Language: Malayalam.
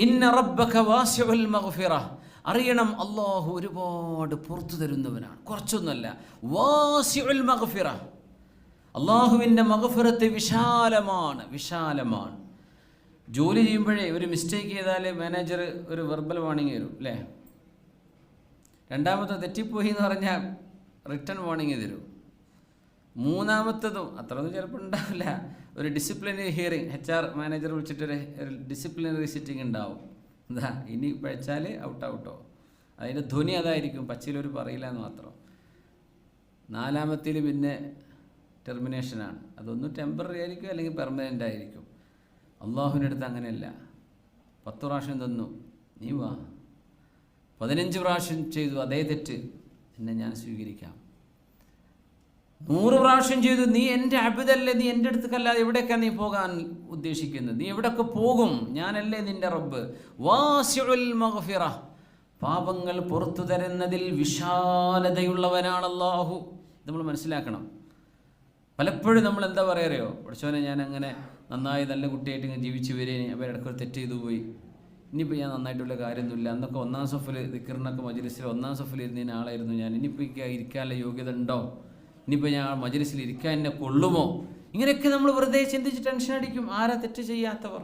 ഇന്ന റബ്ബക വാസിഉൽ മഗ്ഫിറ, അറിയണം അല്ലാഹു ഒരുപാട് പുറത്തു തരുന്നവനാണ്, കുറച്ചൊന്നുമല്ല. വാസിഉൽ മഗ്ഫിറ, അള്ളാഹുവിൻ്റെ മഗ്ഫിറത്ത് വിശാലമാണ്, വിശാലമാണ്. ജോലി ചെയ്യുമ്പോഴേ ഒരു മിസ്റ്റേക്ക് ചെയ്താൽ മാനേജർ ഒരു വെർബൽ വാർണിംഗ് തരും അല്ലേ? രണ്ടാമത്തെ തെറ്റിപ്പോയി എന്ന് പറഞ്ഞാൽ റിട്ടേൺ വാർണിംഗ് തരും. മൂന്നാമത്തതും അത്രയൊന്നും ചിലപ്പോൾ ഉണ്ടാവില്ല, ഒരു ഡിസിപ്ലിനറി ഹിയറിംഗ്, HR മാനേജർ വിളിച്ചിട്ടൊരു ഡിസിപ്ലിനറി സിറ്റിംഗ് ഉണ്ടാവും. എന്താ ഇനി പഴിച്ചാൽ ഔട്ടോ, അതിൻ്റെ ധ്വനി അതായിരിക്കും, പച്ചയിലൊരു പറയില്ല എന്ന് മാത്രം. നാലാമത്തിൽ പിന്നെ ടെർമിനേഷനാണ്. അതൊന്നും ടെമ്പററി ആയിരിക്കും, അല്ലെങ്കിൽ പെർമനൻ്റ് ആയിരിക്കും. അള്ളാഹുവിൻ്റെ അടുത്ത് അങ്ങനെയല്ല. 10 പ്രാവശ്യം തന്നു, നീ വാ. 15 പ്രാവശ്യം ചെയ്തു അതേ തെറ്റ്, എന്നെ ഞാൻ സ്വീകരിക്കാം. 100 പ്രാവശ്യം ചെയ്തു, നീ എൻ്റെ അബ്ദല്ലേ, നീ എൻ്റെ അടുത്തേക്കല്ലാതെ എവിടേക്കാണ് നീ പോകാൻ ഉദ്ദേശിക്കുന്നത്? നീ എവിടെയൊക്കെ പോകും? ഞാനല്ലേ നിൻ്റെ റബ്ബ്. വാസിഉൽ മഗ്ഫിറ, പാപങ്ങൾ പുറത്തു തരുന്നതിൽ വിശാലതയുള്ളവനാണ് അല്ലാഹു. നമ്മൾ മനസ്സിലാക്കണം. പലപ്പോഴും നമ്മൾ എന്താ പറയാറിയോ, പഠിച്ചവനെ ഞാൻ അങ്ങനെ നന്നായി നല്ല കുട്ടിയായിട്ട് ഇങ്ങനെ ജീവിച്ച് വരികയാണ്, അപ്പോൾ ഇടയ്ക്കൊരു തെറ്റ് ചെയ്തു പോയി, ഇനിയിപ്പോൾ ഞാൻ നന്നായിട്ടുള്ള കാര്യമൊന്നുമില്ല. അന്നൊക്കെ 1-ാം സഫിൽ ദിക്റിനൊക്കെ മജ്ലിസിൽ 1-ാം സഫിൽ ഇരുന്ന ആളായിരുന്നു ഞാൻ, ഇനിയിപ്പോൾ എനിക്ക് ഇരിക്കാനുള്ള യോഗ്യത ഉണ്ടോ? ഇനിയിപ്പോൾ ഞാൻ മജ്ലിസിൽ ഇരിക്കാൻ എന്നെ കൊള്ളുമോ? ഇങ്ങനെയൊക്കെ നമ്മൾ വെറുതെ ചിന്തിച്ച് ടെൻഷൻ അടിക്കും. ആരാ തെറ്റ് ചെയ്യാത്തവർ?